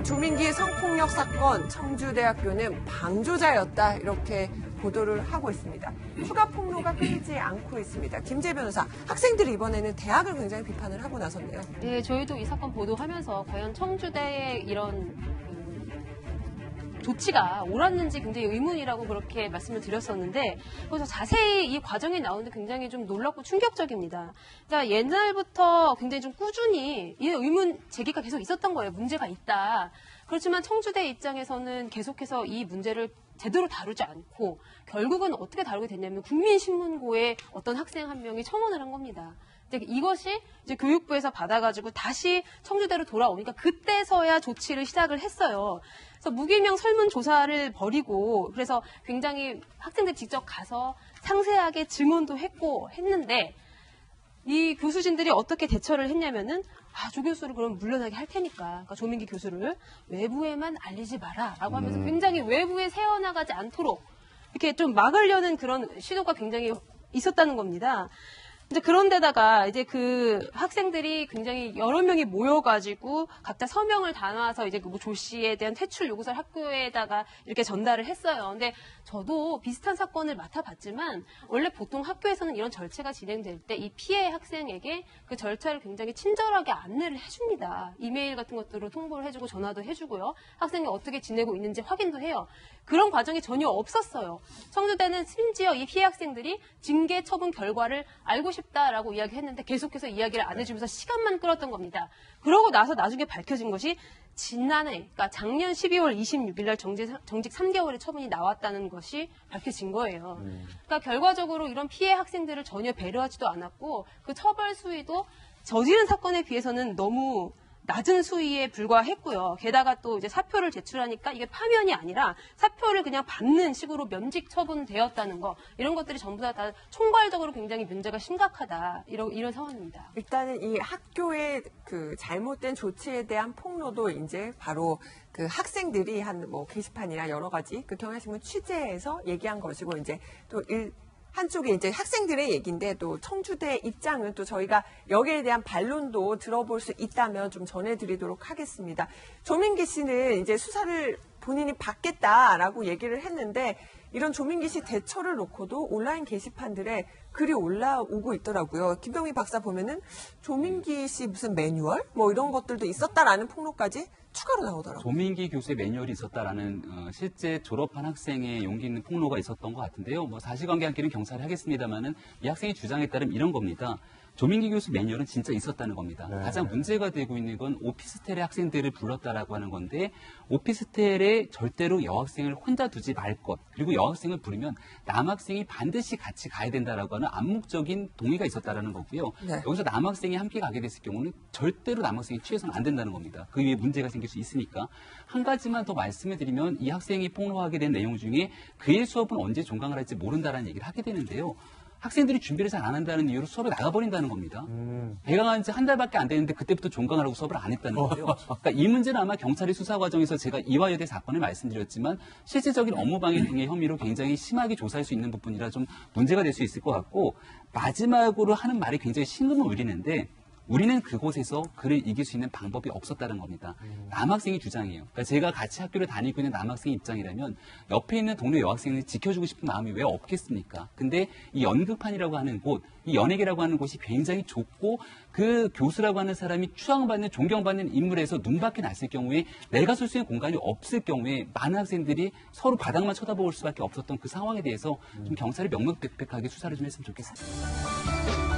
그리고 조민기 성폭력 사건 청주대학교는 방조자였다 이렇게 보도를 하고 있습니다. 추가 폭로가 끊이지 않고 있습니다. 김재 변호사, 학생들이 이번에는 대학을 굉장히 비판을 하고 나섰네요. 네, 저희도 이 사건 보도하면서 과연 청주대의 이런 조치가 옳았는지 굉장히 의문이라고 그렇게 말씀을 드렸었는데, 그래서 자세히 이 과정이 나오는데 굉장히 좀 놀랍고 충격적입니다. 그러니까 옛날부터 굉장히 좀 꾸준히 이 의문 제기가 계속 있었던 거예요. 문제가 있다. 그렇지만 청주대 입장에서는 계속해서 이 문제를 제대로 다루지 않고 결국은 어떻게 다루게 됐냐면 국민신문고에 어떤 학생 한 명이 청원을 한 겁니다. 이것이 이제 교육부에서 받아가지고 다시 청주대로 돌아오니까 그때서야 조치를 시작을 했어요. 그래서 무기명 설문조사를 벌이고 그래서 굉장히 학생들 직접 가서 상세하게 증언도 했는데 이 교수진들이 어떻게 대처를 했냐면은 조 교수를 그럼 물러나게 할 테니까, 그러니까 조민기 교수를 외부에만 알리지 마라라고 하면서 굉장히 외부에 새어나가지 않도록 이렇게 좀 막으려는 그런 시도가 굉장히 있었다는 겁니다. 이제 그런데다가 이제 그 학생들이 굉장히 여러 명이 모여가지고 각자 서명을 다 놔서 이제 뭐 조 씨에 대한 퇴출 요구서를 학교에다가 이렇게 전달을 했어요. 근데 저도 비슷한 사건을 맡아봤지만 원래 보통 학교에서는 이런 절차가 진행될 때 이 피해 학생에게 그 절차를 굉장히 친절하게 안내를 해줍니다. 이메일 같은 것들로 통보를 해주고 전화도 해주고요. 학생이 어떻게 지내고 있는지 확인도 해요. 그런 과정이 전혀 없었어요. 청주대는 심지어 이 피해 학생들이 징계 처분 결과를 알고 싶다라고 이야기했는데 계속해서 이야기를 안 해주면서 시간만 끌었던 겁니다. 그러고 나서 나중에 밝혀진 것이 지난해, 그러니까 작년 12월 26일 날 정직 3개월의 처분이 나왔다는 것이 밝혀진 거예요. 그러니까 결과적으로 이런 피해 학생들을 전혀 배려하지도 않았고 그 처벌 수위도 저지른 사건에 비해서는 너무 낮은 수위에 불과했고요. 게다가 또 이제 사표를 제출하니까 이게 파면이 아니라 사표를 그냥 받는 식으로 면직 처분되었다는 거, 이런 것들이 전부 다 총괄적으로 굉장히 문제가 심각하다, 이런 상황입니다. 일단은 이 학교의 그 잘못된 조치에 대한 폭로도 이제 바로 그 학생들이 한 뭐 게시판이나 여러 가지 그 경향신문 취재해서 얘기한 것이고, 이제 또 한쪽에 이제 학생들의 얘기인데 또 청주대 입장은 또 저희가 여기에 대한 반론도 들어볼 수 있다면 좀 전해드리도록 하겠습니다. 조민기 씨는 이제 수사를 본인이 받겠다라고 얘기를 했는데 이런 조민기 씨 대처를 놓고도 온라인 게시판들에 글이 올라오고 있더라고요. 김병민 박사 보면은 조민기 씨 무슨 매뉴얼 뭐 이런 것들도 있었다라는 폭로까지 추가로 나오더라고요. 조민기 교수의 매뉴얼이 있었다라는 실제 졸업한 학생의 용기 있는 폭로가 있었던 것 같은데요. 뭐 사실관계 함께는 경찰이 하겠습니다만은 이 학생의 주장에 따르면 이런 겁니다. 조민기 교수 매뉴얼은 진짜 있었다는 겁니다. 네. 가장 문제가 되고 있는 건 오피스텔의 학생들을 불렀다라고 하는 건데, 오피스텔에 절대로 여학생을 혼자 두지 말 것, 그리고 여학생을 부르면 남학생이 반드시 같이 가야 된다라고 하는 암묵적인 동의가 있었다라는 거고요. 네. 여기서 남학생이 함께 가게 됐을 경우는 절대로 남학생이 취해서는 안 된다는 겁니다. 그 위에 문제가 생길 수 있으니까. 한 가지만 더 말씀을 드리면 이 학생이 폭로하게 된 내용 중에 그의 수업은 언제 종강을 할지 모른다라는 얘기를 하게 되는데요. 학생들이 준비를 잘 안 한다는 이유로 수업에 나가버린다는 겁니다. 배강한 지 한 달밖에 안 됐는데 그때부터 종강을 하고 수업을 안 했다는 거예요. 그러니까 이 문제는 아마 경찰의 수사 과정에서 제가 이화여대 사건을 말씀드렸지만 실질적인 업무방해 등의 혐의로 굉장히 심하게 조사할 수 있는 부분이라 좀 문제가 될 수 있을 것 같고, 마지막으로 하는 말이 굉장히 신금을 울리는데 우리는 그곳에서 그를 이길 수 있는 방법이 없었다는 겁니다. 남학생이 주장이에요. 그러니까 제가 같이 학교를 다니고 있는 남학생 입장이라면 옆에 있는 동료 여학생을 지켜주고 싶은 마음이 왜 없겠습니까? 근데 이 연극판이라고 하는 곳, 이 연예계라고 하는 곳이 굉장히 좁고 그 교수라고 하는 사람이 추앙받는, 존경받는 인물에서 눈밖에 났을 경우에 내가 쓸 수 있는 공간이 없을 경우에 많은 학생들이 서로 바닥만 쳐다볼 수밖에 없었던 그 상황에 대해서 좀 경찰이 명명백백하게 수사를 좀 했으면 좋겠습니다.